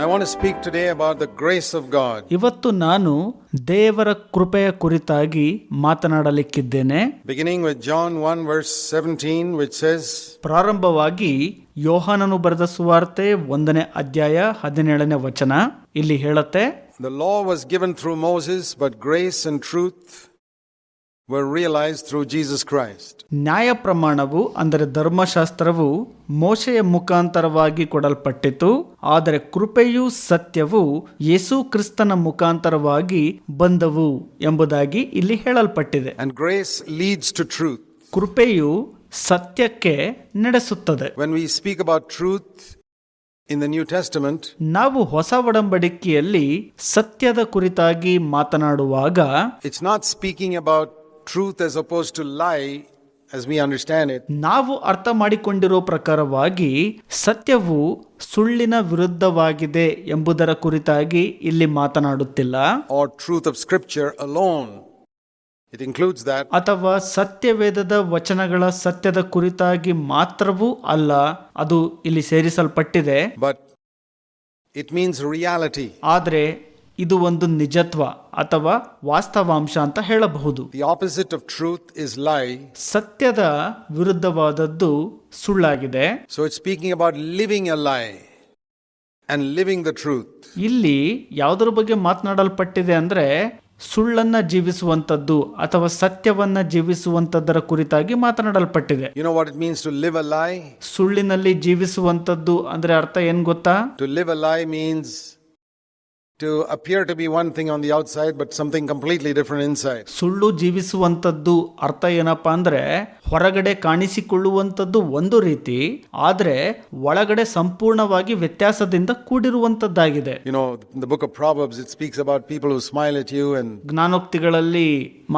I want to speak today about the grace of God. ಇವತ್ತು ನಾನು ದೇವರ ಕೃಪೆಯ ಕುರಿತಾಗಿ ಮಾತನಾಡಲಿಕ್ಕಿದ್ದೇನೆ. Beginning with John 1 verse 17, which says, ಪ್ರಾರಂಭವಾಗಿ ಯೋಹಾನನು ಬರೆದ ಸುವಾರ್ತೆ 1ನೇ ಅಧ್ಯಾಯ 17ನೇ ವಚನ ಇಲ್ಲಿ ಹೇಳುತ್ತೆ, The law was given through Moses, but grace and truth were realized through Jesus Christ. ನ್ಯಾಯ ಪ್ರಮಾಣವು ಅಂದರೆ ಧರ್ಮಶಾಸ್ತ್ರವು ಮೋಶೆಯ ಮುಖಾಂತರವಾಗಿ ಕೊಡಲ್ಪಟ್ಟಿತು, ಆದರೆ ಕೃಪೆಯೂ ಸತ್ಯವೂ ಯೇಸು ಕ್ರಿಸ್ತನ ಮುಖಾಂತರವಾಗಿ ಬಂದವು ಎಂಬುದಾಗಿ ಇಲ್ಲಿ ಹೇಳಲ್ಪಟ್ಟಿದೆ. And grace leads to truth. ಕೃಪೆಯು ಸತ್ಯಕ್ಕೆ ನಡೆಸುತ್ತದೆ. When we speak about truth in the New Testament, ನಾವು ಹೊಸ ಒಡಂಬಡಿಕೆಯಲ್ಲಿ ಸತ್ಯದ ಕುರಿತಾಗಿ ಮಾತನಾಡುವಾಗ it's not speaking about truth as opposed to lie as we understand it. ನಾವು ಅರ್ಥ ಮಾಡಿಕೊಂಡಿರೋ ಪ್ರಕಾರವಾಗಿ ಸತ್ಯವು ಸುಳ್ಳಿನ ವಿರುದ್ಧವಾಗಿದೆ ಎಂಬುದರ ಕುರಿತಾಗಿ ಇಲ್ಲಿ ಮಾತನಾಡುತ್ತಿಲ್ಲ. Or truth of scripture alone. It includes that. ಅಥವಾ ಸತ್ಯವೇದದ ವಚನಗಳ ಸತ್ಯದ ಕುರಿತಾಗಿ ಮಾತ್ರವೂ ಅಲ್ಲ, ಅದು ಇಲ್ಲಿ ಸೇರಿಸಲ್ಪಟ್ಟಿದೆ. But it means reality. ಆದರೆ ಇದು ಒಂದು ನಿಜತ್ವ ಅಥವಾ ವಾಸ್ತವಾಂಶ ಅಂತ ಹೇಳಬಹುದು. The opposite of truth is lie. ಸತ್ಯದ ವಿರುದ್ಧವಾದದ್ದು ಸುಳ್ಳಾಗಿದೆ. So it's speaking about living a lie and living the truth. ಇಲ್ಲಿ ಯಾವುದರ ಬಗ್ಗೆ ಮಾತನಾಡಲ್ಪಟ್ಟಿದೆ ಅಂದ್ರೆ ಸುಳ್ಳನ್ನ ಜೀವಿಸುವಂತದ್ದು ಅಥವಾ ಸತ್ಯವನ್ನ ಜೀವಿಸುವಂತದ್ದರ ಕುರಿತಾಗಿ ಮಾತನಾಡಲ್ಪಟ್ಟಿದೆ. You know what it means to live a lie? ಸುಳ್ಳಿನಲ್ಲಿ ಜೀವಿಸುವಂತದ್ದು ಅಂದ್ರೆ ಅರ್ಥ ಏನ್ ಗೊತ್ತಾ? To live a lie means to appear to be one thing on the outside but something completely different inside. ಸುಳ್ಳು ಜೀವಿಸುವಂತದ್ದು ಅರ್ಥ ಏನಪ್ಪಾ ಅಂದ್ರೆ ಹೊರಗಡೆ ಕಾಣಿಸಿಕೊಳ್ಳುವಂತದ್ದು ಒಂದು ರೀತಿ, ಆದ್ರೆ ಒಳಗಡೆ ಸಂಪೂರ್ಣವಾಗಿ ವ್ಯತ್ಯಾಸದಿಂದ ಕೂಡಿರುವಂತದ್ದಾಗಿದೆ. You know, in the book of Proverbs it speaks about people who smile at you and ಜ್ಞಾನೋಕ್ತಿಗಳಲ್ಲಿ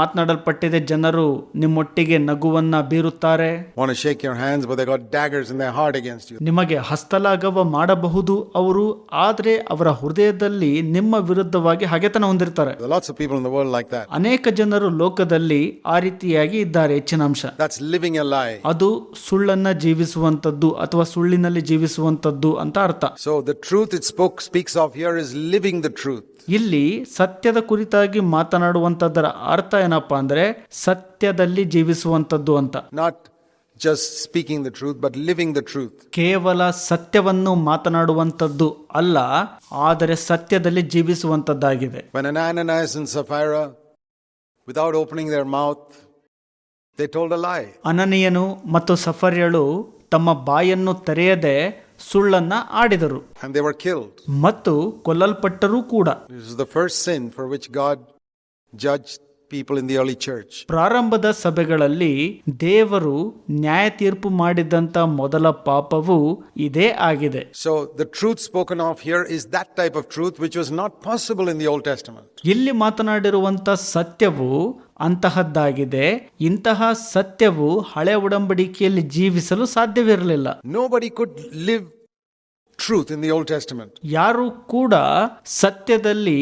ಮಾತನಾಡಲ್ಪಟ್ಟಿದೆ, ಜನರು ನಿಮ್ಮೊಟ್ಟಿಗೆ ನಗುವನ್ನ ಬೀರುತ್ತಾರೆ, want to shake your hands but they got daggers in their heart against you. ನಿಮಗೆ ಹಸ್ತಲಾಘವ ಮಾಡಬಹುದು ಅವರು, ಆದ್ರೆ ಅವರ ಹೃದಯದಲ್ಲಿ ನಿಮ್ಮ ವಿರುದ್ಧವಾಗಿ ಹಗೆತನ ಹೊಂದಿರ್ತಾರೆ. There are lots of people in the world like that. ಅನೇಕ ಜನರು ಲೋಕದಲ್ಲಿ ಆ ರೀತಿಯಾಗಿ ಇದ್ದಾರೆ. ಹೆಚ್ಚಿನ ಅಂಶ That's living a lie. ಅದು ಸುಳ್ಳನ್ನ ಜೀವಿಸುವಂತದ್ದು ಅಥವಾ ಸುಳ್ಳಿನಲ್ಲಿ ಜೀವಿಸುವಂತದ್ದು ಅಂತ ಅರ್ಥ. So the truth it speaks of here is living the truth. ಇಲ್ಲಿ ಸತ್ಯದ ಕುರಿತಾಗಿ ಮಾತನಾಡುವಂತದ್ದರ ಅರ್ಥ ಏನಪ್ಪಾ ಅಂದ್ರೆ ಸತ್ಯದಲ್ಲಿ ಜೀವಿಸುವಂತದ್ದು ಅಂತ. Not just speaking the truth but living the truth. ಕೇವಲ ಸತ್ಯವನ್ನು ಮಾತನಾಡುವಂತದ್ದು ಅಲ್ಲ, ಆದರೆ ಸತ್ಯದಲ್ಲಿ ಜೀವಿಸುವಂತದ್ದಾಗಿದೆ. When Ananias and Sapphira, without opening their mouth, they told a lie. ಅನನೀಯನು ಮತ್ತು ಸಫರ್ಯಳು ತಮ್ಮ ಬಾಯನ್ನು ತೆರೆಯದೆ ಸುಳ್ಳನ್ನ ಆಡಿದರು And they were killed. ಮತ್ತು ಕೊಲ್ಲಲ್ಪಟ್ಟರೂ ಕೂಡ. This is the first sin for which God judged people in the early church. ಪ್ರಾರಂಭದ ಸಭೆಗಳಲ್ಲಿ ದೇವರು ನ್ಯಾಯ ತೀರ್ಪು ಮಾಡಿದಂತ ಮೊದಲ ಪಾಪವು ಇದೇ ಆಗಿದೆ. So the truth spoken of here is that type of truth which was not possible in the Old Testament. ಇಲ್ಲಿ ಮಾತನಾಡಿರುವಂತ ಸತ್ಯವು ಅಂತಹದ್ದಾಗಿದೆ. ಇಂತಹ ಸತ್ಯವು ಹಳೆ ಒಡಂಬಡಿಕೆಯಲ್ಲಿ ಜೀವಿಸಲು ಸಾಧ್ಯವಿರಲಿಲ್ಲ. Nobody could live truth in the Old Testament. ಯಾರು ಕೂಡ ಸತ್ಯದಲ್ಲಿ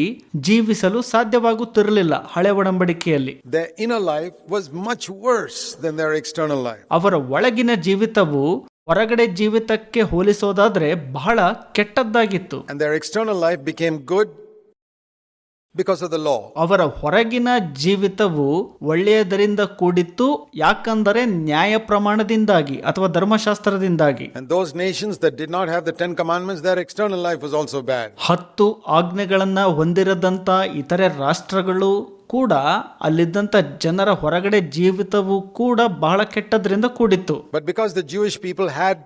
ಜೀವಿಸಲು ಸಾಧ್ಯವಾಗುತ್ತಿರಲಿಲ್ಲ ಹಳೆ ಒಡಂಬಡಿಕೆಯಲ್ಲಿ. Their inner life was much worse than their external life. ಅವರ ಒಳಗಿನ ಜೀವಿತವು ಹೊರಗಡೆ ಜೀವಿತಕ್ಕೆ ಹೋಲಿಸೋದಾದ್ರೆ ಬಹಳ ಕೆಟ್ಟದ್ದಾಗಿತ್ತು. And their external life became good because of the law. ಅವರ ಹೊರಗಿನ ಜೀವಿತವು ಒಳ್ಳೆಯದರಿಂದ ಕೂಡಿತ್ತು, ಯಾಕಂದರೆ ನ್ಯಾಯ ಪ್ರಮಾಣದಿಂದಾಗಿ ಅಥವಾ ಧರ್ಮಶಾಸ್ತ್ರದಿಂದಾಗಿ. And those nations that did not have the 10 commandments, their external life was also bad. 10 ಆಜ್ಞೆಗಳನ್ನ ಹೊಂದಿರದಂತ ಇತರೆ ರಾಷ್ಟ್ರಗಳು ಕೂಡ ಅಲ್ಲಿದ್ದಂತ ಜನರ ಹೊರಗಡೆ ಜೀವಿತವು ಕೂಡ ಬಹಳ ಕೆಟ್ಟದ್ರಿಂದ ಕೂಡಿತ್ತು. But because the Jewish people had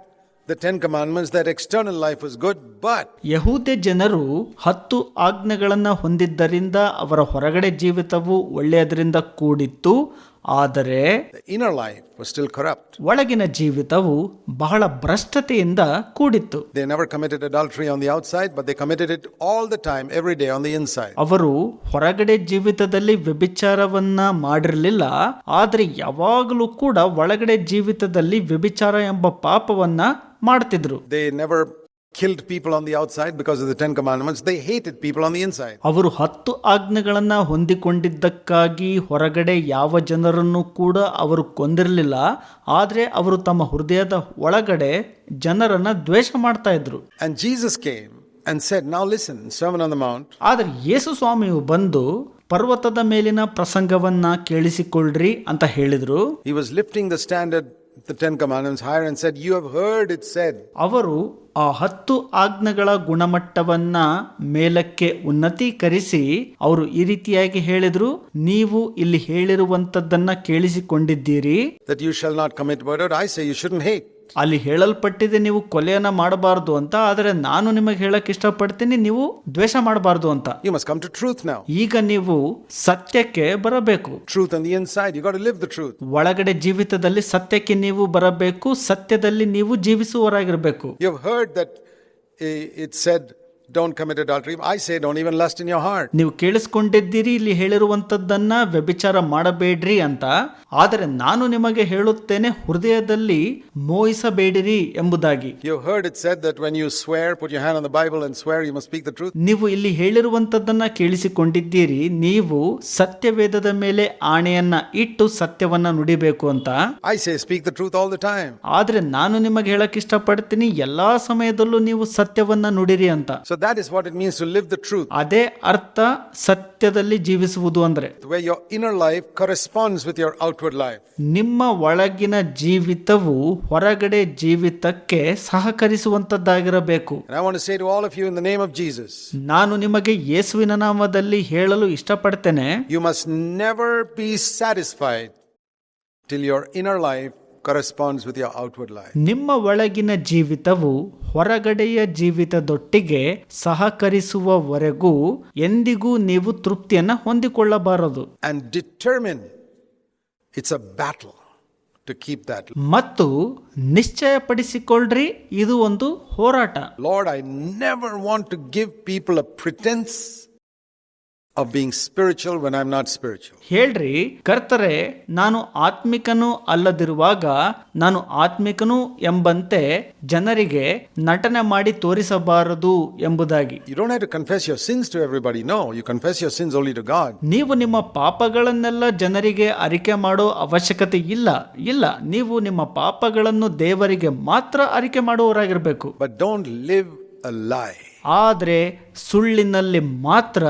the 10 commandments, that external life was good, but ಯಹೂದ್ಯ ಜನರು 10 ಆಜ್ಞೆಗಳನ್ನ ಹೊಂದಿದ್ದರಿಂದ ಅವರ ಹೊರಗಡೆ ಜೀವಿತವು ಒಳ್ಳೆಯದರಿಂದ ಕೂಡಿತ್ತು, ಆದರೆ the inner life was still corrupt. ಒಳಗಿನ ಜೀವಿತವು ಬಹಳ ಭ್ರಷ್ಟತೆಯಿಂದ ಕೂಡಿತ್ತು. They never committed adultery on the outside, but they committed it all the time, every day on the inside. ಅವರು ಹೊರಗಡೆ ಜೀವಿತದಲ್ಲಿ ವ್ಯಭಿಚಾರವನ್ನ ಮಾಡಿರಲಿಲ್ಲ, ಆದರೆ ಯಾವಾಗಲೂ ಕೂಡ ಒಳಗಡೆ ಜೀವಿತದಲ್ಲಿ ವ್ಯಭಿಚಾರ ಎಂಬ ಪಾಪವನ್ನ ಮಾಡ್ತಿದ್ರು. They never killed people on the outside because of the 10 commandments. They hated people on the inside. ಅವರು 10 ಆಜ್ಞೆಗಳನ್ನ ಹೊಂದಿಕೊಂಡಿದ್ದಕ್ಕಾಗಿ ಹೊರಗಡೆ ಯಾವ ಜನರನ್ನು ಕೂಡ ಅವರು ಕೊಂದಿರಲಿಲ್ಲ, ಆದರೆ ಅವರು ತಮ್ಮ ಹೃದಯದ ಒಳಗಡೆ ಜನರನ್ನ ದ್ವೇಷ ಮಾಡ್ತಾ ಇದ್ರು. And Jesus came and said, now listen, Sermon on the Mount. ಆದರೆ ಯೇಸು ಸ್ವಾಮಿಯು ಬಂದು ಪರ್ವತದ ಮೇಲಿನ ಪ್ರಸಂಗವನ್ನ ಕೇಳಿಸಿಕೊಳ್ಳ್ರಿ ಅಂತ ಹೇಳಿದ್ರು. He was lifting the standard, the 10 commandments higher and said, you have heard it said. ಅವರು ಆ 10 ಆಜ್ಞೆಗಳ ಗುಣಮಟ್ಟವನ್ನ ಮೇಲಕ್ಕೆ ಉನ್ನತೀಕರಿಸಿ ಅವರು ಈ ರೀತಿಯಾಗಿ ಹೇಳಿದ್ರು, ನೀವು ಇಲ್ಲಿ ಹೇಳಿರುವಂತದ್ದನ್ನ ಕೇಳಿಸಿಕೊಂಡಿದ್ದೀರಿ. That you shall not commit murder. I say you shouldn't hate. ಅಲ್ಲಿ ಹೇಳಲ್ಪಟ್ಟಿದೆ ನೀವು ಕೊಲೆಯನ್ನ ಮಾಡಬಾರದು ಅಂತ, ಆದರೆ ನಾನು ನಿಮಗೆ ಹೇಳಕ್ ಇಷ್ಟಪಡ್ತೀನಿ ನೀವು ದ್ವೇಷ ಮಾಡಬಾರದು ಅಂತ. You must come to truth now. ಈಗ ನೀವು ಸತ್ಯಕ್ಕೆ ಬರಬೇಕು. Truth on the inside. You got to live the truth. ಒಳಗಡೆ ಜೀವಿತದಲ್ಲಿ ಸತ್ಯಕ್ಕೆ ನೀವು ಬರಬೇಕು, ಸತ್ಯದಲ್ಲಿ ನೀವು ಜೀವಿಸುವವರಾಗಿರಬೇಕು. You have heard that it said, don't commit adultery. I say don't even lust in your heart. ನೀವು ಕೇಳಿಸ್ಕೊಂಡಿದ್ದೀರಿ ಇಲ್ಲಿ ಹೇಳಿರುವಂತದ್ದನ್ನ ವ್ಯಭಿಚಾರ ಮಾಡಬೇಡ್ರಿ ಅಂತ, ಆದರೆ ನಾನು ನಿಮಗೆ ಹೇಳುತ್ತೇನೆ ಹೃದಯದಲ್ಲಿ ಮೋಹಿಸಬೇಡಿರಿ ಎಂಬುದಾಗಿ. You heard it said that when you swear, put your hand on the Bible and swear, you must speak the truth. ನೀವು ಇಲ್ಲಿ ಹೇಳಿರುವಂತದ್ದನ್ನ ಕೇಳಿಸಿಕೊಂಡಿದ್ದೀರಿ, ನೀವು ಸತ್ಯವೇದದ ಮೇಲೆ ಆಣೆಯನ್ನ ಇಟ್ಟು ಸತ್ಯವನ್ನ ನುಡಿಬೇಕು ಅಂತ. I say speak the truth all the time. ಆದ್ರೆ ನಾನು ನಿಮಗೆ ಹೇಳಕ್ ಇಷ್ಟಪಡ್ತೀನಿ ಎಲ್ಲಾ ಸಮಯದಲ್ಲೂ ನೀವು ಸತ್ಯವನ್ನ ನುಡಿರಿ ಅಂತ. So that is what it means to live the truth. ಅದೇ ಅರ್ಥ ಸತ್ಯದಲ್ಲಿ ಜೀವಿಸುವುದು ಅಂದ್ರೆ. Where your inner life corresponds with your outward life. ನಿಮ್ಮ ಒಳಗಿನ ಜೀವಿತವು ಹೊರಗಡೆ ಜೀವಿತಕ್ಕೆ ಸಹಕರಿಸುವಂತದ್ದಾಗಿರಬೇಕು. And I want to say to all of you in the name of Jesus. ನಾನು ನಿಮಗೆ ಯೇಸುವಿನ ನಾಮದಲ್ಲಿ ಹೇಳಲು ಇಷ್ಟಪಡ್ತೇನೆ, You must never be satisfied till your inner life corresponds with your outward life. ನಿಮ್ಮ ಒಳಗಿನ ಜೀವಿತವು ಹೊರಗಡೆಯ ಜೀವಿತದೊಟ್ಟಿಗೆ ಸಹಕರಿಸುವವರೆಗೂ ಎಂದಿಗೂ ನೀವು ತೃಪ್ತಿಯನ್ನ ಹೊಂದಿಕೊಳ್ಳಬಾರದು. And determine, it's a battle to keep that. ಮತ್ತು ನಿಶ್ಚಯಪಡಿಸಿಕೊಳ್ಳ್ರಿ, ಇದು ಒಂದು ಹೋರಾಟ. Lord, I never want to give people a pretense of being spiritual when I'm not spiritual. ಹೇಳ್ರಿ, ಕರ್ತರೆ, ನಾನು ಆತ್ಮಿಕನು ಅಲ್ಲದಿರುವಾಗ ನಾನು ಆತ್ಮಿಕನು ಎಂಬಂತೆ ಜನರಿಗೆ ನಟನೆ ಮಾಡಿ ತೋರಿಸಬಾರದು ಎಂಬುದಾಗಿ. You don't have to confess your sins to everybody. No, you confess your sins only to God. ನೀವು ನಿಮ್ಮ ಪಾಪಗಳನ್ನೆಲ್ಲ ಜನರಿಗೆ ಅರಿಕೆ ಮಾಡೋ ಅವಶ್ಯಕತೆ ಇಲ್ಲ. ನೀವು ನಿಮ್ಮ ಪಾಪಗಳನ್ನು ದೇವರಿಗೆ ಮಾತ್ರ ಅರಿಕೆ ಮಾಡುವವರಾಗಿರ್ಬೇಕು. But don't live a lie. ಆದ್ರೆ ಸುಳ್ಳಿನಲ್ಲಿ ಮಾತ್ರ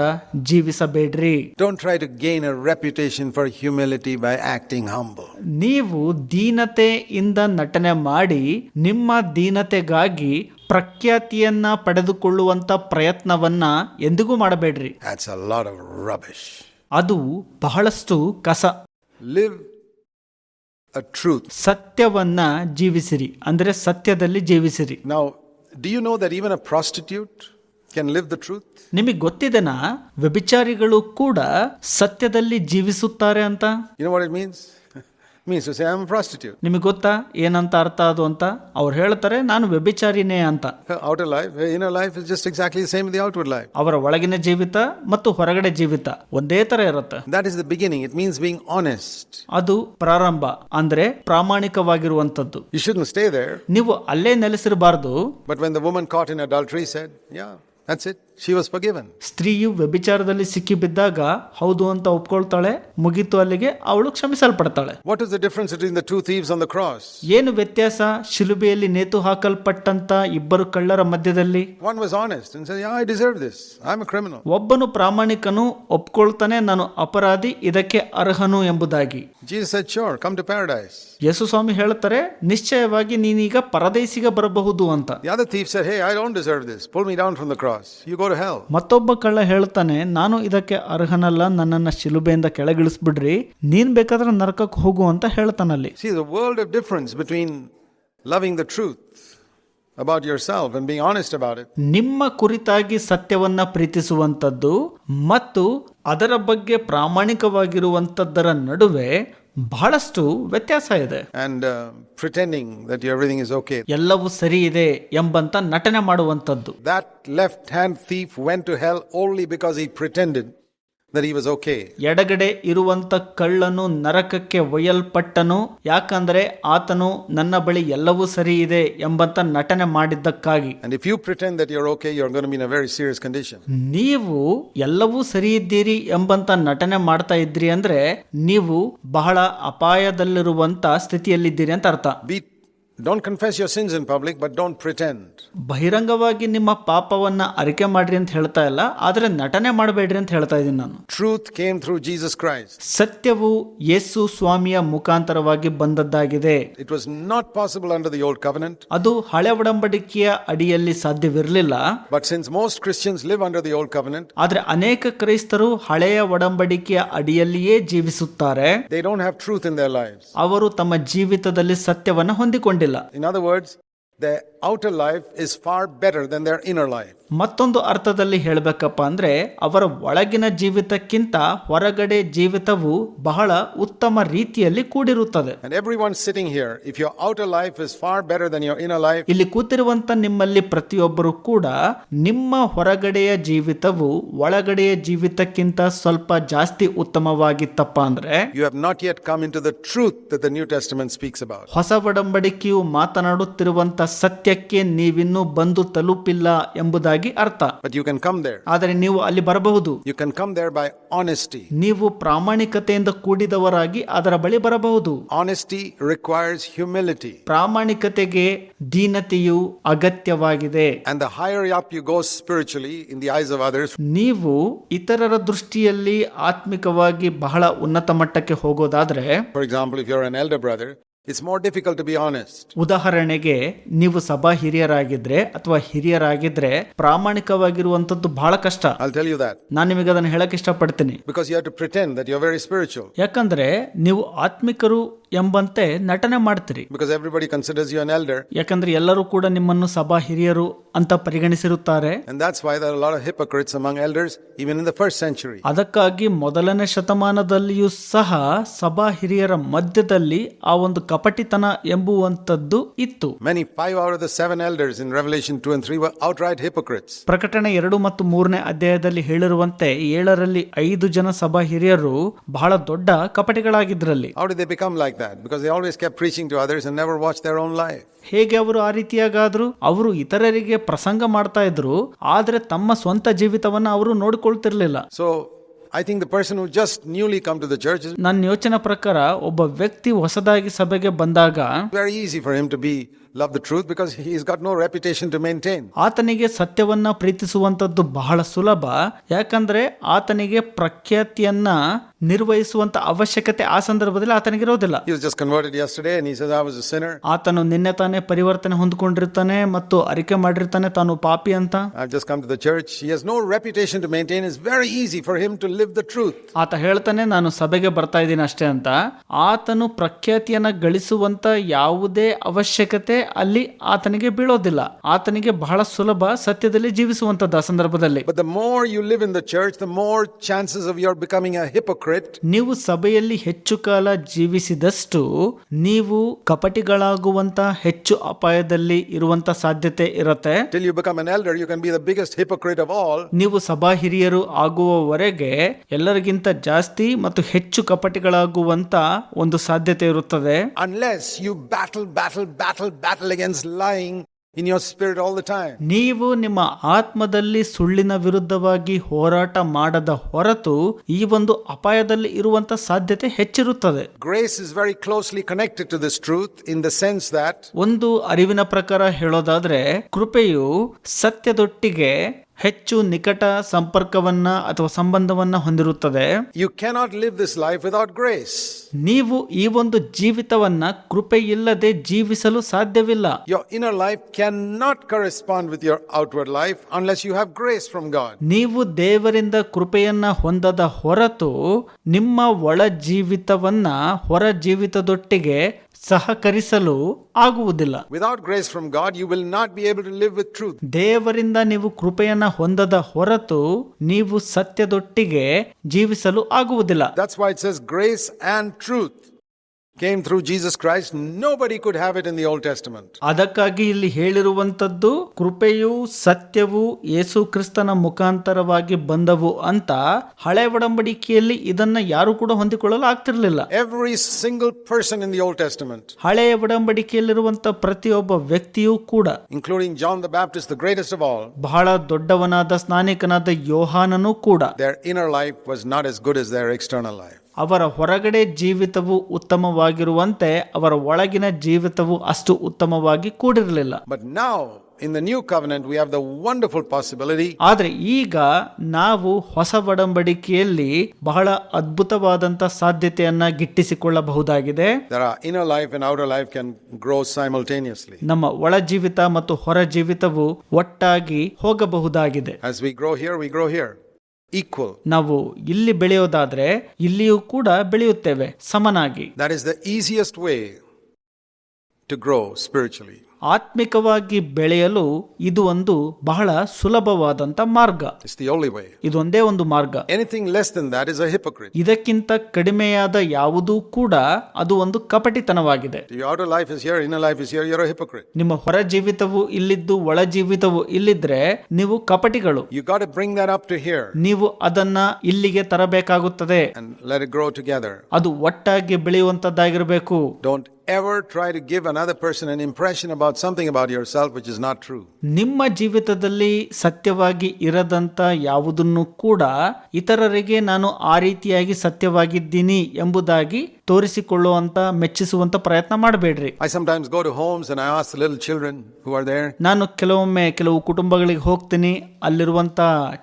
ಜೀವಿಸಬೇಡ್ರಿ. Don't try to gain a reputation for humility by acting humble. ನೀವು ದೀನತೆಯಿಂದ ನಟನೆ ಮಾಡಿ ನಿಮ್ಮ ದೀನತೆಗಾಗಿ ಪ್ರಖ್ಯಾತಿಯನ್ನ ಪಡೆದುಕೊಳ್ಳುವಂತ ಪ್ರಯತ್ನವನ್ನ ಎಂದಿಗೂ ಮಾಡಬೇಡ್ರಿ. That's a lot of rubbish. ಅದು ಬಹಳಷ್ಟು ಕಸ. Live a truth. ಸತ್ಯವನ್ನ ಜೀವಿಸಿರಿ, ಅಂದ್ರೆ ಸತ್ಯದಲ್ಲಿ ಜೀವಿಸಿರಿ. Now, do you know that even a prostitute can live the truth? ನಿಮಗೆ ಗೊತ್ತಿದೆನಾ ವ್ಯಭಿಚಾರಿಗಳು ಕೂಡ ಸತ್ಯದಲ್ಲಿ ಜೀವಿಸುತ್ತಾರೆ ಅಂತ? You know what it means? It means to say I'm a prostitute. ನಿಮಗೆ ಗೊತ್ತಾ ಏನಂತ ಅರ್ಥ ಅದು ಅಂತ? ಅವ್ರು ಹೇಳ್ತಾರೆ ನಾನು ವ್ಯಭಿಚಾರಿನೇ ಅಂತ. Outer life, inner life is just exactly the same as the outward life. ಅವರ ಒಳಗಿನ ಜೀವಿತ ಮತ್ತು ಹೊರಗಡೆ ಜೀವಿತ ಒಂದೇ ತರ ಇರುತ್ತೆ. That is the beginning. It means being honest. ಅದು ಪ್ರಾರಂಭ, ಅಂದ್ರೆ ಪ್ರಾಮಾಣಿಕವಾಗಿರುವಂತದ್ದು. You shouldn't stay there. ನೀವು ಅಲ್ಲೇ ನೆಲೆಸಿರಬಾರದು. But when the woman caught in adultery said, yeah, that's it. She was forgiven. ಸ್ತ್ರೀಯು ವ್ಯಭಿಚಾರದಲ್ಲಿ ಸಿಕ್ಕಿ ಬಿದ್ದಾಗ ಹೌದು ಅಂತ ಒಪ್ಕೊಳ್ತಾಳೆ, ಮುಗಿತು ಅಲ್ಲಿಗೆ, ಅವಳು ಕ್ಷಮಿಸಲ್ಪಡ್ತಾಳೆ. What is the difference between the two thieves on the cross? ಏನು ವ್ಯತ್ಯಾಸ ಶಿಲುಬೆಯಲ್ಲಿ ನೇತು ಹಾಕಲ್ಪಟ್ಟಂತ ಇಬ್ಬರು ಕಳ್ಳರ ಮಧ್ಯದಲ್ಲಿ? One was honest and said, yeah, I deserve this. I'm a criminal. ಒಬ್ಬನು ಪ್ರಾಮಾಣಿಕನು, ಒಪ್ಕೊಳ್ತಾನೆ ನಾನು ಅಪರಾಧಿ, ಇದಕ್ಕೆ ಅರ್ಹನು ಎಂಬುದಾಗಿ. Jesus said, sure, come to paradise. ಯೇಸು ಸ್ವಾಮಿ ಹೇಳ್ತಾರೆ ನಿಶ್ಚಯವಾಗಿ ನೀನೀಗ ಪರದೇಶಿಗೆ ಬರಬಹುದು ಅಂತ. The other thief said, hey, I don't deserve this. Pull me down from the cross. You go to hell. ಮತ್ತೊಬ್ಬ ಕಳ್ಳ ಹೇಳ್ತಾನೆ ನಾನು ಇದಕ್ಕೆ ಅರ್ಹನಲ್ಲ, ನನ್ನನ್ನ ಶಿಲುಬೆಯಿಂದ ಕೆಳಗಿಳಿಸ್ಬಿಡ್ರಿ, ನೀನ್ ಬೇಕಾದ್ರೆ ನರಕಕ್ಕೆ ಹೋಗು ಅಂತ ಹೇಳ್ತಾನಲ್ಲಿ. See, the world of difference between loving the truth about yourself and being honest about it. ನಿಮ್ಮ ಕುರಿತಾಗಿ ಸತ್ಯವನ್ನ ಪ್ರೀತಿಸುವಂತದ್ದು ಮತ್ತು ಅದರ ಬಗ್ಗೆ ಪ್ರಾಮಾಣಿಕವಾಗಿರುವಂತದ್ದರ ನಡುವೆ ಬಹಳಷ್ಟು ವ್ಯತ್ಯಾಸ ಇದೆ. And pretending that everything is okay. ಎಲ್ಲವೂ ಸರಿ ಇದೆ ಎಂಬಂತ ನಟನೆ ಮಾಡುವಂತದ್ದು. That left-hand thief went to hell only because he pretended that he was okay. ಎಡಗಡೆ ಇರುವಂತ ಕಳ್ಳನು ನರಕಕ್ಕೆ ಒಯ್ಯಲ್ಪಟ್ಟನು, ಯಾಕಂದ್ರೆ ಆತನು ನನ್ನ ಬಳಿ ಎಲ್ಲವೂ ಸರಿ ಇದೆ ಎಂಬಂತ ನಟನೆ ಮಾಡಿದ್ದಕ್ಕಾಗಿ. And if you pretend that you're okay, you're going to be in a very serious condition. ನೀವು ಎಲ್ಲವೂ ಸರಿ ಇದ್ದೀರಿ ಎಂಬಂತ ನಟನೆ ಮಾಡ್ತಾ ಇದ್ರಿ ಅಂದ್ರೆ ನೀವು ಬಹಳ ಅಪಾಯದಲ್ಲಿರುವಂತ ಸ್ಥಿತಿಯಲ್ಲಿದ್ದೀರಿ ಅಂತ ಅರ್ಥ. Be Don't confess your sins in public, but don't pretend. ಬಹಿರಂಗವಾಗಿ ನಿಮ್ಮ ಪಾಪವನ್ನ ಅರಿಕೆ ಮಾಡ್ರಿ ಅಂತ ಹೇಳ್ತಾ ಇಲ್ಲ, ಆದ್ರೆ ನಟನೆ ಮಾಡಬೇಡ್ರಿ ಅಂತ ಹೇಳ್ತಾ ಇದ್ದೀನಿ ನಾನು. Truth came through Jesus Christ. ಸತ್ಯವು ಯೇಸು ಸ್ವಾಮಿಯ ಮುಖಾಂತರವಾಗಿ ಬಂದದ್ದಾಗಿದೆ. It was not possible under the old covenant. ಅದು ಹಳೆ ಒಡಂಬಡಿಕೆಯ ಅಡಿಯಲ್ಲಿ ಸಾಧ್ಯವಿರಲಿಲ್ಲ. But since most Christians live under the old covenant, ಆದ್ರೆ ಅನೇಕ ಕ್ರೈಸ್ತರು ಹಳೆಯ ಒಡಂಬಡಿಕೆಯ ಅಡಿಯಲ್ಲಿಯೇ ಜೀವಿಸುತ್ತಾರೆ. they don't have truth in their lives. ಅವರು ತಮ್ಮ ಜೀವಿತದಲ್ಲಿ ಸತ್ಯವನ್ನ ಹೊಂದಿಕೊಂಡಿಲ್ಲ. In other words, their outer life is far better than their inner life. ಮತ್ತೊಂದು ಅರ್ಥದಲ್ಲಿ ಹೇಳಬೇಕಪ್ಪ ಅಂದ್ರೆ ಅವರ ಒಳಗಿನ ಜೀವಿತಕ್ಕಿಂತ ಹೊರಗಡೆ ಜೀವಿತವು ಬಹಳ ಉತ್ತಮ ರೀತಿಯಲ್ಲಿ ಕೂಡಿರುತ್ತದೆ. And everyone sitting here, if your outer life is far better than your inner life, ಇಲ್ಲಿ ಕೂತಿರುವಂತ ನಿಮ್ಮಲ್ಲಿ ಪ್ರತಿಯೊಬ್ಬರು ಕೂಡ ನಿಮ್ಮ ಹೊರಗಡೆಯ ಜೀವಿತವು ಒಳಗಡೆಯ ಜೀವಿತಕ್ಕಿಂತ ಸ್ವಲ್ಪ ಜಾಸ್ತಿ ಉತ್ತಮವಾಗಿತ್ತಪ್ಪ ಅಂದ್ರೆ you have not yet come into the truth that the New Testament speaks about. ಹೊಸ ಒಡಂಬಡಿಕೆಯು ಮಾತನಾಡುತ್ತಿರುವಂತ ಸತ್ಯಕ್ಕೆ ನೀವಿನ್ನೂ ಬಂದು ತಲುಪಿಲ್ಲ ಎಂಬುದಾಗಿ ಅರ್ಥ. But you can come there. ಆದರೆ ನೀವು ಅಲ್ಲಿ ಬರಬಹುದು. You can come there by honesty. ನೀವು ಪ್ರಾಮಾಣಿಕತೆಯಿಂದ ಕೂಡಿದವರಾಗಿ ಅದರ ಬಳಿ ಬರಬಹುದು. Honesty requires humility. ಪ್ರಾಮಾಣಿಕತೆಗೆ ದೀನತೆಯು ಅಗತ್ಯವಾಗಿದೆ. And the higher up you go spiritually in the eyes of others, ನೀವು ಇತರರ ದೃಷ್ಟಿಯಲ್ಲಿ ಆತ್ಮಿಕವಾಗಿ ಬಹಳ ಉನ್ನತ ಮಟ್ಟಕ್ಕೆ ಹೋಗೋದಾದ್ರೆ, for example, if you're an elder brother, it's more difficult to be honest. ಉದಾಹರಣೆಗೆ ನೀವು ಸಭಾ ಹಿರಿಯರಾಗಿದ್ರೆ ಅಥವಾ ಹಿರಿಯರಾಗಿದ್ರೆ ಪ್ರಾಮಾಣಿಕವಾಗಿರುವಂತದ್ದು ಬಹಳ ಕಷ್ಟ. I'll tell you that. ನಾನು ನಿಮಗೆ ಅದನ್ನು ಹೇಳಕ್ ಇಷ್ಟಪಡ್ತೀನಿ. Because you have to pretend that you're very spiritual. ಯಾಕಂದ್ರೆ ನೀವು ಆತ್ಮಿಕರು ಎಂಬಂತೆ ನಟನೆ ಮಾಡ್ತೀರಿ. Because everybody considers you an elder. ಯಾಕಂದ್ರೆ ಎಲ್ಲರೂ ಕೂಡ ನಿಮ್ಮನ್ನು ಸಭಾ ಹಿರಿಯರು ಅಂತ ಪರಿಗಣಿಸಿರುತ್ತಾರೆ. And that's why there are a lot of hypocrites among elders even in the first century. ಅದಕ್ಕಾಗಿ ಮೊದಲನೇ ಶತಮಾನದಲ್ಲಿಯೂ ಸಹ ಸಭಾ ಹಿರಿಯರ ಮಧ್ಯದಲ್ಲಿ ಆ ಒಂದು ಕಪಟಿತನ ಎಂಬುವಂತದ್ದು ಇತ್ತು. Many 5 out of the 7 elders in Revelation 2 and 3 were outright hypocrites. ಪ್ರಕಟಣೆ 2 ಮತ್ತು 3ನೇ ಅಧ್ಯಾಯದಲ್ಲಿ ಹೇಳಿರುವಂತೆ 7ರಲ್ಲಿ 5 ಜನ ಸಭಾ ಹಿರಿಯರು ಬಹಳ ದೊಡ್ಡ ಕಪಟಿಗಳಾಗಿದ್ರಲ್ಲಿ. How did they become like that? Because they always kept preaching to others and never watched their own life. ಹೇಗೆ ಅವರು ಆ ರೀತಿಯಾಗಾದ್ರು? ಅವರು ಇತರರಿಗೆ ಪ್ರಸಂಗ ಮಾಡ್ತಾ ಇದ್ರು, ಆದ್ರೆ ತಮ್ಮ ಸ್ವಂತ ಜೀವಿತವನ್ನ ಅವರು ನೋಡಿಕೊಳ್ತಿರ್ಲಿಲ್ಲ. So I think the person who just newly come to the church is ನನ್ನ ಯೋಚನೆ ಪ್ರಕಾರ ಒಬ್ಬ ವ್ಯಕ್ತಿ ಹೊಸದಾಗಿ ಸಭೆಗೆ ಬಂದಾಗ very easy for him to love the truth because he's got no reputation to maintain. ಆತನಿಗೆ ಸತ್ಯವನ್ನ ಪ್ರೀತಿಸುವಂತದ್ದು ಬಹಳ ಸುಲಭ. ಯಾಕಂದ್ರೆ ಆತನಿಗೆ ಪ್ರಖ್ಯಾತಿಯನ್ನ ನಿರ್ವಹಿಸುವಂತ ಅವಶ್ಯಕತೆ ಆ ಸಂದರ್ಭದಲ್ಲಿ ಆತನಿಗಿರೋದಿಲ್ಲ. He was just converted yesterday and he says I was a sinner. ಆತನು ನಿನ್ನೆ ತಾನೇ ಪರಿವರ್ತನೆ ಹೊಂದಿಕೊಂಡಿರ್ತಾನೆ ಮತ್ತು ಅರಿಕೆ ಮಾಡಿರ್ತಾನೆ ತಾನು ಪಾಪಿ ಅಂತ. I've just come to the church. He has no reputation to maintain. It's very easy for him to live the truth. ಆತ ಹೇಳ್ತಾನೆ ನಾನು ಸಭೆಗೆ ಬರ್ತಾ ಇದ್ದೀನಿ ಅಷ್ಟೇ ಅಂತ. ಆತನು ಪ್ರಖ್ಯಾತಿಯನ್ನ ಗಳಿಸುವಂತ ಯಾವುದೇ ಅವಶ್ಯಕತೆ ಅಲ್ಲಿ ಆತನಿಗೆ ಬೀಳೋದಿಲ್ಲ. ಆತನಿಗೆ ಬಹಳ ಸುಲಭ ಸತ್ಯದಲ್ಲಿ ಜೀವಿಸುವಂತದ್ದು ಆ ಸಂದರ್ಭದಲ್ಲಿ. But the more you live in the church, the more chances of your becoming a hypocrite. ನೀವು ಸಭೆಯಲ್ಲಿ ಹೆಚ್ಚು ಕಾಲ ಜೀವಿಸಿದಷ್ಟು ನೀವು ಕಪಟಿಗಳಾಗುವಂತ ಹೆಚ್ಚು ಅಪಾಯದಲ್ಲಿ ಇರುವಂತ ಸಾಧ್ಯತೆ ಇರುತ್ತೆ. Till you become an elder, you can be the biggest hypocrite of all. ನೀವು ಸಭಾ ಹಿರಿಯರು ಆಗುವವರೆಗೆ ಎಲ್ಲರಿಗಿಂತ ಜಾಸ್ತಿ ಮತ್ತು ಹೆಚ್ಚು ಕಪಟಿಗಳಾಗುವಂತ ಒಂದು ಸಾಧ್ಯತೆ ಇರುತ್ತದೆ. Unless you battle against lying in your spirit all the time. ನೀವು ನಿಮ್ಮ ಆತ್ಮದಲ್ಲಿ ಸುಳ್ಳಿನ ವಿರುದ್ಧವಾಗಿ ಹೋರಾಟ ಮಾಡದ ಹೊರತು ಈ ಒಂದು ಅಪಾಯದಲ್ಲಿ ಇರುವಂತ ಸಾಧ್ಯತೆ ಹೆಚ್ಚಿರುತ್ತದೆ. Grace is very closely connected to this truth in the sense that ಒಂದು ಅರಿವಿನ ಪ್ರಕಾರ ಹೇಳೋದಾದ್ರೆ ಕೃಪೆಯು ಸತ್ಯದೊಟ್ಟಿಗೆ ಹೆಚ್ಚು ನಿಕಟ ಸಂಪರ್ಕವನ್ನ ಅಥವಾ ಸಂಬಂಧವನ್ನ ಹೊಂದಿರುತ್ತದೆ. You cannot live this life without grace. ನೀವು ಈ ಒಂದು ಜೀವಿತವನ್ನ ಕೃಪೆ ಇಲ್ಲದೆ ಜೀವಿಸಲು ಸಾಧ್ಯವಿಲ್ಲ. Your inner life cannot correspond with your outward life unless you have grace from God. ನೀವು ದೇವರಿಂದ ಕೃಪೆಯನ್ನ ಹೊಂದದ ಹೊರತು ನಿಮ್ಮ ಒಳ ಜೀವಿತವನ್ನ ಹೊರ ಜೀವಿತದೊಟ್ಟಿಗೆ ಸಹಕರಿಸಲು ಆಗುವುದಿಲ್ಲ. Without grace from God, you will not be able to live with truth. ದೇವರಿಂದ ನೀವು ಕೃಪೆಯನ್ನ ಹೊಂದದ ಹೊರತು ನೀವು ಸತ್ಯದೊಟ್ಟಿಗೆ ಜೀವಿಸಲು ಆಗುವುದಿಲ್ಲ. That's why it says grace and truth came through Jesus Christ. Nobody could have it in the Old Testament. ಅದಕ್ಕಾಗಿ ಇಲ್ಲಿ ಹೇಳಿರುವಂತದ್ದು ಕೃಪೆಯು ಸತ್ಯವು ಯೇಸು ಕ್ರಿಸ್ತನ ಮುಖಾಂತರವಾಗಿ ಬಂದವು ಅಂತ. ಹಳೆ ಒಡಂಬಡಿಕೆಯಲ್ಲಿ ಇದನ್ನ ಯಾರು ಕೂಡ ಹೊಂದಿಕೊಳ್ಳಲು ಆಗ್ತಿರ್ಲಿಲ್ಲ. Every single person in the Old Testament, ಹಳೆಯ ಒಡಂಬಡಿಕೆಯಲ್ಲಿರುವಂತ ಪ್ರತಿಯೊಬ್ಬ ವ್ಯಕ್ತಿಯೂ ಕೂಡ, including John the Baptist, the greatest of all, ಬಹಳ ದೊಡ್ಡವನಾದ ಸ್ನಾನಿಕನಾದ ಯೋಹಾನನು ಕೂಡ, their inner life was not as good as their external life. ಅವರ ಹೊರಗಡೆ ಜೀವಿತವು ಉತ್ತಮವಾಗಿರುವಂತೆ ಅವರ ಒಳಗಿನ ಜೀವಿತವು ಅಷ್ಟು ಉತ್ತಮವಾಗಿ ಕೂಡಿರಲಿಲ್ಲ. But now, in the new covenant, we have the wonderful possibility. ಆದರೆ ಈಗ ನಾವು ಹೊಸ ಒಡಂಬಡಿಕೆಯಲ್ಲಿ ಬಹಳ ಅದ್ಭುತವಾದಂತ ಸಾಧ್ಯತೆಯನ್ನ ಗಿಟ್ಟಿಸಿಕೊಳ್ಳಬಹುದಾಗಿದೆ. That our inner life and outer life can grow simultaneously. ನಮ್ಮ ಒಳ ಜೀವಿತ ಮತ್ತು ಹೊರ ಜೀವಿತವು ಒಟ್ಟಾಗಿ ಹೋಗಬಹುದಾಗಿದೆ. As we grow here, we grow here. Equal. ನಾವು ಇಲ್ಲಿ ಬೆಳೆಯೋದಾದ್ರೆ ಇಲ್ಲಿಯೂ ಕೂಡ ಬೆಳೆಯುತ್ತೇವೆ ಸಮನಾಗಿ. That is the easiest way to grow spiritually. ಆತ್ಮಿಕವಾಗಿ ಬೆಳೆಯಲು ಇದು ಒಂದು ಬಹಳ ಸುಲಭವಾದಂತ ಮಾರ್ಗ. It's the only way. ಇದೊಂದೇ ಒಂದು ಮಾರ್ಗ. Anything less than that is a hypocrite. ಇದಕ್ಕಿಂತ ಕಡಿಮೆಯಾದ ಯಾವುದೂ ಕೂಡ ಅದು ಒಂದು ಕಪಟಿತನವಾಗಿದೆ. Your outer life is here, inner life is here, you're a hypocrite. ನಿಮ್ಮ ಹೊರ ಜೀವಿತವು ಇಲ್ಲಿದ್ದು ಒಳ ಜೀವಿತವು ಇಲ್ಲಿದ್ರೆ ನೀವು ಕಪಟಿಗಳು. You got to bring that up to here. ನೀವು ಅದನ್ನ ಇಲ್ಲಿಗೆ ತರಬೇಕಾಗುತ್ತದೆ. And let it grow together. ಅದು ಒಟ್ಟಾಗಿ ಬೆಳೆಯುವಂತದ್ದಾಗಿರಬೇಕು. Don't ever try to give another person an impression about something about yourself which is not true. ನಿಮ್ಮ ಜೀವಿತದಲ್ಲಿ ಸತ್ಯವಾಗಿ ಇರದಂತ ಯಾವುದನ್ನು ಕೂಡ ಇತರರಿಗೆ ನಾನು ಆ ರೀತಿಯಾಗಿ ಸತ್ಯವಾಗಿದ್ದೀನಿ ಎಂಬುದಾಗಿ ತೋರಿಸಿಕೊಳ್ಳುವಂತ ಮೆಚ್ಚಿಸುವಂತ ಪ್ರಯತ್ನ ಮಾಡಬೇಡ್ರಿ. I sometimes go to homes and I ask the little children who are there. ನಾನು ಕೆಲವು ಕುಟುಂಬಗಳಿಗೆ ಹೋಗ್ತೀನಿ, ಅಲ್ಲಿರುವಂತ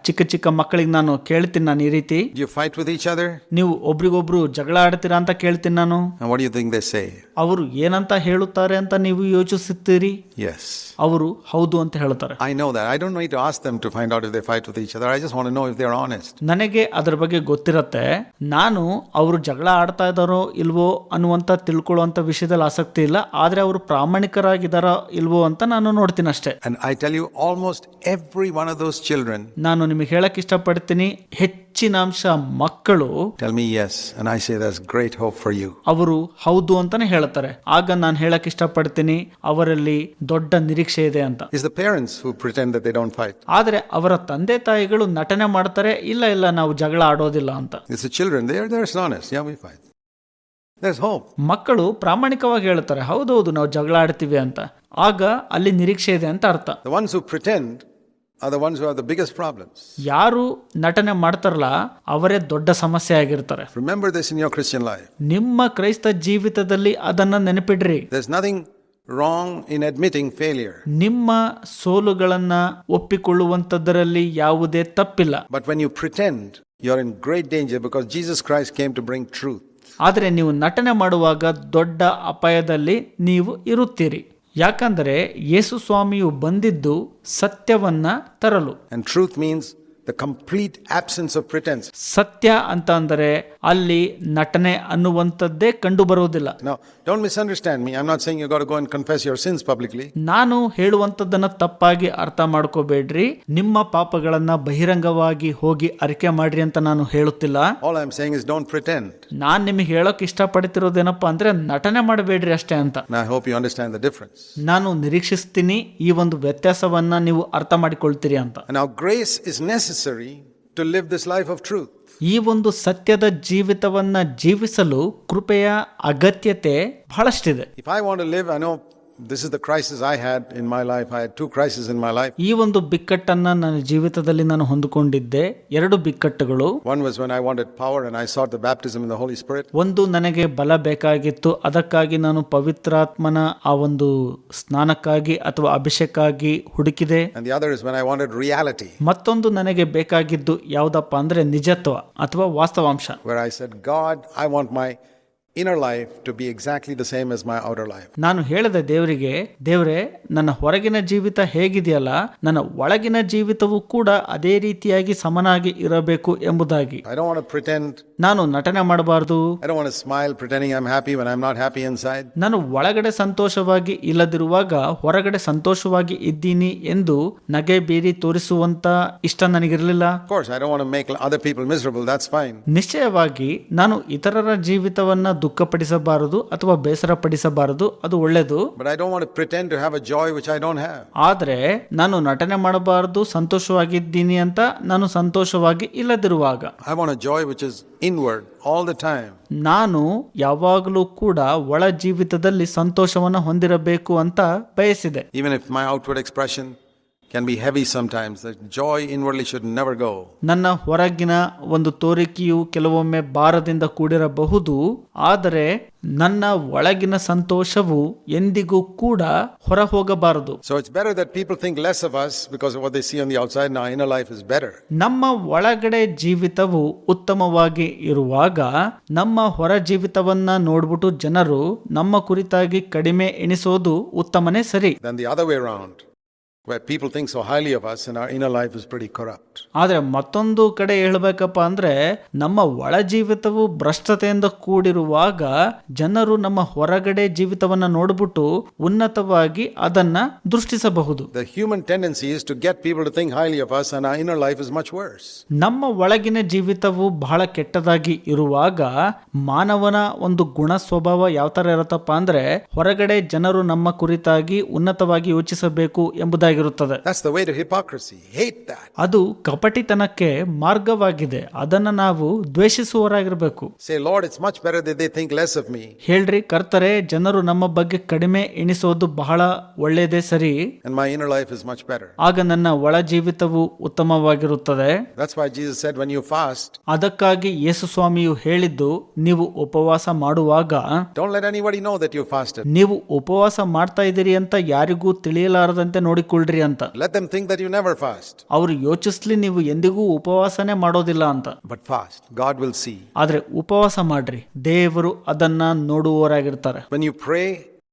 ಚಿಕ್ಕ ಚಿಕ್ಕ ಮಕ್ಕಳಿಗೆ ನಾನು ಕೇಳ್ತೀನಿ, ನಾನು ಈ ರೀತಿ, Do you fight with each other? ನೀವು ಒಬ್ರಿಗೊಬ್ರು ಜಗಳ ಆಡ್ತೀರಾ ಅಂತ ಕೇಳ್ತೀನಿ ನಾನು. And what do you think they say? ಅವರು ಏನಂತ ಹೇಳುತ್ತಾರೆ ಅಂತ ನೀವು ಯೋಚಿಸುತ್ತೀರಿ? Yes. ಅವರು ಹೌದು ಅಂತ ಹೇಳ್ತಾರೆ. I know that. I don't need to ask them to find out if they fight with each other. I just want to know if they're honest. ನನಗೆ ಅದರ ಬಗ್ಗೆ ಗೊತ್ತಿರತ್ತೆ. ನಾನು ಅವರು ಜಗಳ ಆಡ್ತಾ ಇದ್ದಾರೋ ಇಲ್ವೋ ಅನ್ನುವಂತ ತಿಳ್ಕೊಳ್ಳುವಂತ ವಿಷಯದಲ್ಲಿ ಆಸಕ್ತಿ ಇಲ್ಲ, ಆದ್ರೆ ಅವರು ಪ್ರಾಮಾಣಿಕರಾಗಿದ್ದಾರೋ ಇಲ್ವೋ ಅಂತ ನಾನು ನೋಡ್ತೀನಿ ಅಷ್ಟೇ. And I tell you, almost every one of those children, ನಾನು ನಿಮಗೆ ಹೇಳಕ್ ಇಷ್ಟಪಡ್ತೀನಿ, ಹೆಚ್ಚಿನಾಂಶ ಮಕ್ಕಳು tell me yes, and I say that's great hope for you. ಅವರು ಹೌದು ಅಂತಾನೆ ಹೇಳ್ತಾರೆ. ಆಗ ನಾನು ಹೇಳಕ್ ಇಷ್ಟಪಡ್ತೀನಿ, ಅವರಲ್ಲಿ ದೊಡ್ಡ ನಿರೀಕ್ಷೆ ಇದೆ ಅಂತ. It's the parents who pretend that they don't fight. ಆದ್ರೆ ಅವರ ತಂದೆ ತಾಯಿಗಳು ನಟನೆ ಮಾಡ್ತಾರೆ, ಇಲ್ಲ ನಾವು ಜಗಳ ಆಡೋದಿಲ್ಲ ಅಂತ. It's the children, they're honest. Yeah, we fight. There's hope. ಮಕ್ಕಳು ಪ್ರಾಮಾಣಿಕವಾಗಿ ಹೇಳ್ತಾರೆ, ಹೌದೌದು ನಾವು ಜಗಳ ಆಡ್ತೀವಿ ಅಂತ. ಆಗ ಅಲ್ಲಿ ನಿರೀಕ್ಷೆ ಇದೆ ಅಂತ ಅರ್ಥ. The ones who pretend are the ones who have the biggest problems. ಯಾರು ನಟನೆ ಮಾಡ್ತಾರಲ್ಲ ಅವರೇ ದೊಡ್ಡ ಸಮಸ್ಯೆ ಆಗಿರ್ತಾರೆ. Remember this in your Christian life. ನಿಮ್ಮ ಕ್ರೈಸ್ತ ಜೀವಿತದಲ್ಲಿ ಅದನ್ನ ನೆನಪಿಡ್ರಿ. There's nothing wrong in admitting failure. ನಿಮ್ಮ ಸೋಲುಗಳನ್ನ ಒಪ್ಪಿಕೊಳ್ಳುವಂತದ್ದರಲ್ಲಿ ಯಾವುದೇ ತಪ್ಪಿಲ್ಲ. But when you pretend, you're in great danger because Jesus Christ came to bring truth. ಆದರೆ ನೀವು ನಟನೆ ಮಾಡುವಾಗ ದೊಡ್ಡ ಅಪಾಯದಲ್ಲಿ ನೀವು ಇರುತ್ತೀರಿ. ಯಾಕಂದರೆ ಯೇಸು ಸ್ವಾಮಿಯು ಬಂದಿದ್ದು ಸತ್ಯವನ್ನ ತರಲು. And truth means the complete absence of pretense. ಸತ್ಯ ಅಂತ ಅಂದರೆ ಅಲ್ಲಿ ನಟನೆ ಅನ್ನುವಂಥದ್ದೇ ಕಂಡು ಬರುವುದಿಲ್ಲ. Now, don't misunderstand me. I'm not saying you got to go and confess your sins publicly. ನಾನು ಹೇಳುವಂಥದ್ದನ್ನ ತಪ್ಪಾಗಿ ಅರ್ಥ ಮಾಡ್ಕೋಬೇಡ್ರಿ. ನಿಮ್ಮ ಪಾಪಗಳನ್ನ ಬಹಿರಂಗವಾಗಿ ಹೋಗಿ ಅರಿಕೆ ಮಾಡ್ರಿ ಅಂತ ನಾನು ಹೇಳುತ್ತಿಲ್ಲ. All I'm saying is don't pretend. ನಾನ್ ನಿಮಗೆ ಹೇಳೋಕೆ ಇಷ್ಟಪಡ್ತಿರೋದೇನಪ್ಪ ಅಂದ್ರೆ ನಟನೆ ಮಾಡಬೇಡ್ರಿ ಅಷ್ಟೇ ಅಂತ. And I hope you understand the difference. ನಾನು ನಿರೀಕ್ಷಿಸ್ತೀನಿ ಈ ಒಂದು ವ್ಯತ್ಯಾಸವನ್ನ ನೀವು ಅರ್ಥ ಮಾಡಿಕೊಳ್ತೀರಿ ಅಂತ. And now grace is necessary to live this life of truth. ಈ ಒಂದು ಸತ್ಯದ ಜೀವಿತವನ್ನ ಜೀವಿಸಲು ಕೃಪೆಯ ಅಗತ್ಯತೆ ಬಹಳಷ್ಟಿದೆ. If I want to live, I know this is the crisis I had in my life. I had two crises in my life. ಈ ಒಂದು ಬಿಕ್ಕಟ್ಟನ್ನ ನನ್ನ ಜೀವಿತದಲ್ಲಿ ನಾನು ಹೊಂದಿಕೊಂಡಿದ್ದೆ. ಎರಡು ಬಿಕ್ಕಟ್ಟುಗಳು. One was when I wanted power and I sought the baptism in the Holy Spirit. ಒಂದು ನನಗೆ ಬಲ ಬೇಕಾಗಿತ್ತು, ಅದಕ್ಕಾಗಿ ನಾನು ಪವಿತ್ರಾತ್ಮನ ಆ ಒಂದು ಸ್ನಾನಕ್ಕಾಗಿ ಅಥವಾ ಅಭಿಷೇಕಕ್ಕಾಗಿ ಹುಡುಕಿದೆ. And the other is when I wanted reality. ಮತ್ತೊಂದು ನನಗೆ ಬೇಕಾಗಿದ್ದು ಯಾವುದಪ್ಪ ಅಂದ್ರೆ ನಿಜತ್ವ ಅಥವಾ ವಾಸ್ತವಾಂಶ. Where I said, God, I want my inner life to be exactly the same as my outer life. ನಾನು ಹೇಳಿದೆ ದೇವರಿಗೆ, ದೇವರೇ ನನ್ನ ಹೊರಗಿನ ಜೀವಿತ ಹೇಗಿದೆಯಲ್ಲ ನನ್ನ ಒಳಗಿನ ಜೀವಿತವೂ ಕೂಡ ಅದೇ ರೀತಿಯಾಗಿ ಸಮನಾಗಿ ಇರಬೇಕು ಎಂಬುದಾಗಿ. I don't want to pretend. ನಾನು ನಟನೆ ಮಾಡಬಾರದು. I don't want to smile pretending I'm happy when I'm not happy inside. ನಾನು ಒಳಗಡೆ ಸಂತೋಷವಾಗಿ ಇಲ್ಲದಿರುವಾಗ ಹೊರಗಡೆ ಸಂತೋಷವಾಗಿ ಇದ್ದೀನಿ ಎಂದು ನಗೆ ಬೀರಿ ತೋರಿಸುವಂತ ಇಷ್ಟ ನನಗಿರಲಿಲ್ಲ. Of course, I don't want to make other people miserable. That's fine. ನಿಶ್ಚಯವಾಗಿ ನಾನು ಇತರರ ಜೀವಿತವನ್ನ ದುಃಖಪಡಿಸಬಾರದು ಅಥವಾ ಬೇಸರ ಪಡಿಸಬಾರದು, ಅದು ಒಳ್ಳೆಯದು. But I don't want to pretend to have a joy which I don't have. ಆದ್ರೆ ನಾನು ನಟನೆ ಮಾಡಬಾರದು ಸಂತೋಷವಾಗಿದ್ದೀನಿ ಅಂತ ನಾನು ಸಂತೋಷವಾಗಿ ಇಲ್ಲದಿರುವಾಗ. I want a joy which is inward all the time. ನಾನು ಯಾವಾಗಲೂ ಕೂಡ ಒಳ ಜೀವಿತದಲ್ಲಿ ಸಂತೋಷವನ್ನು ಹೊಂದಿರಬೇಕು ಅಂತ ಬಯಸಿದೆ. Even if my outward expression can be heavy sometimes. The joy inwardly should never go. ನನ್ನ ಹೊರಗಿನ ಒಂದು ತೋರಿಕೆಯು ಕೆಲವೊಮ್ಮೆ ಭಾರದಿಂದ ಕೂಡಿರಬಹುದು, ಆದರೆ ನನ್ನ ಒಳಗಿನ ಸಂತೋಷವು ಎಂದಿಗೂ ಕೂಡ ಹೊರ ಹೋಗಬಾರದು. So it's better that people think less of us because of what they see on the outside, and our inner life is better. ನಮ್ಮ ಒಳಗಡೆ ಜೀವಿತವು ಉತ್ತಮವಾಗಿ ಇರುವಾಗ ನಮ್ಮ ಹೊರ ಜೀವಿತವನ್ನ ನೋಡ್ಬಿಟ್ಟು ಜನರು ನಮ್ಮ ಕುರಿತಾಗಿ ಕಡಿಮೆ ಎಣಿಸೋದು ಉತ್ತಮನೇ ಸರಿ. Than the other way around, where people think so highly of us and our inner life is pretty corrupt. ಆದ್ರೆ ಮತ್ತೊಂದು ಕಡೆ ಹೇಳ್ಬೇಕಪ್ಪ ಅಂದ್ರೆ ನಮ್ಮ ಒಳ ಜೀವಿತವು ಭ್ರಷ್ಟತೆಯಿಂದ ಕೂಡಿರುವಾಗ ಜನರು ನಮ್ಮ ಹೊರಗಡೆ ಜೀವಿತವನ್ನ ನೋಡ್ಬಿಟ್ಟು ಉನ್ನತವಾಗಿ ಅದನ್ನ ದೃಷ್ಟಿಸಬಹುದು. The human tendency is to get people to think highly of us and our inner life is much worse. ನಮ್ಮ ಒಳಗಿನ ಜೀವಿತವು ಬಹಳ ಕೆಟ್ಟದಾಗಿ ಇರುವಾಗ ಮಾನವನ ಒಂದು ಗುಣ ಸ್ವಭಾವ ಯಾವ ತರ ಇರುತ್ತಪ್ಪ ಅಂದ್ರೆ ಹೊರಗಡೆ ಜನರು ನಮ್ಮ ಕುರಿತಾಗಿ ಉನ್ನತವಾಗಿ ಯೋಚಿಸಬೇಕು ಎಂಬುದಾಗಿರುತ್ತದೆ. That's the way to hypocrisy. Hate that. ಅದು ಕಪಟಿತನಕ್ಕೆ ಮಾರ್ಗವಾಗಿದೆ. ಅದನ್ನ ನಾವು ದ್ವೇಷಿಸುವವರಾಗಿರಬೇಕು. Say, Lord, it's much better that they think less of me. ಹೇಳ್ರಿ ಕರ್ತರೆ, ಜನರು ನಮ್ಮ ಬಗ್ಗೆ ಕಡಿಮೆ ಎಣಿಸೋದು ಬಹಳ ಒಳ್ಳೆಯದೇ ಸರಿ. And my inner life is much better. ಆಗ ನನ್ನ ಒಳ ಜೀವಿತವು ಉತ್ತಮವಾಗಿರುತ್ತದೆ. That's why Jesus said, when you fast, ಅದಕ್ಕಾಗಿ ಯೇಸು ಸ್ವಾಮಿಯು ಹೇಳಿದ್ದು, ನೀವು ಉಪವಾಸ ಮಾಡುವಾಗ don't let anybody know that you fasted. ನೀವು ಉಪವಾಸ ಮಾಡ್ತಾ ಇದ್ದೀರಿ ಅಂತ ಯಾರಿಗೂ ತಿಳಿಯಲಾರದಂತೆ ನೋಡಿಕೊಳ್ಳ್ರಿ ಅಂತ. Let them think that you never fast. ಅವರು ಯೋಚಿಸ್ಲಿ ನೀವು ಎಂದಿಗೂ ಉಪವಾಸನೆ ಮಾಡೋದಿಲ್ಲ ಅಂತ. But fast. God will see. ಆದ್ರೆ ಉಪವಾಸ ಮಾಡ್ರಿ, ದೇವರು ಅದನ್ನ ನೋಡುವವರಾಗಿರ್ತಾರೆ. When you pray,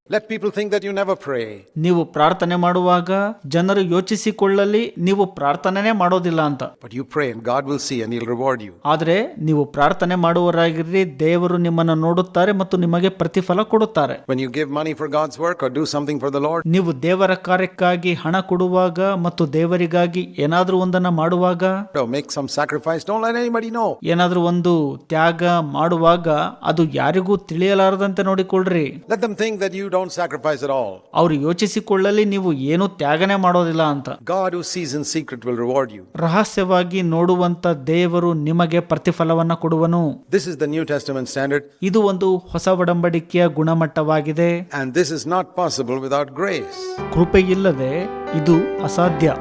let people think that you never pray. ನೀವು ಪ್ರಾರ್ಥನೆ ಮಾಡುವಾಗ ಜನರು ಯೋಚಿಸಿಕೊಳ್ಳಲಿ ನೀವು ಪ್ರಾರ್ಥನೆನೇ ಮಾಡೋದಿಲ್ಲ ಅಂತ. But you pray and God will see and He'll reward you. ಆದ್ರೆ ನೀವು ಪ್ರಾರ್ಥನೆ ಮಾಡುವವರಾಗಿರ್ರಿ, ದೇವರು ನಿಮ್ಮನ್ನು ನೋಡುತ್ತಾರೆ ಮತ್ತು ನಿಮಗೆ ಪ್ರತಿಫಲ ಕೊಡುತ್ತಾರೆ. When you give money for God's work or do something for the Lord, ನೀವು ದೇವರ ಕಾರ್ಯಕ್ಕಾಗಿ ಹಣ ಕೊಡುವಾಗ ಮತ್ತು ದೇವರಿಗಾಗಿ ಏನಾದ್ರೂ ಒಂದನ್ನ ಮಾಡುವಾಗ, or make some sacrifice, don't let anybody know. ಏನಾದ್ರೂ ಒಂದು ತ್ಯಾಗ ಮಾಡುವಾಗ ಅದು ಯಾರಿಗೂ ತಿಳಿಯಲಾರದಂತೆ ನೋಡಿಕೊಳ್ಳ್ರಿ. Let them think that you don't sacrifice at all. ಅವರು ಯೋಚಿಸಿಕೊಳ್ಳಲಿ ನೀವು ಏನು ತ್ಯಾಗನೆ ಮಾಡೋದಿಲ್ಲ ಅಂತ. God who sees in secret will reward you. ರಹಸ್ಯವಾಗಿ ನೋಡುವಂತ ದೇವರು ನಿಮಗೆ ಪ್ರತಿಫಲವನ್ನ ಕೊಡುವನು. This is the New Testament standard. ಇದು ಒಂದು ಹೊಸ ಒಡಂಬಡಿಕೆಯ ಗುಣಮಟ್ಟವಾಗಿದೆ. And this is not possible without grace. ಕೃಪೆಯಿಲ್ಲದೆ ಇದು ಅಸಾಧ್ಯ.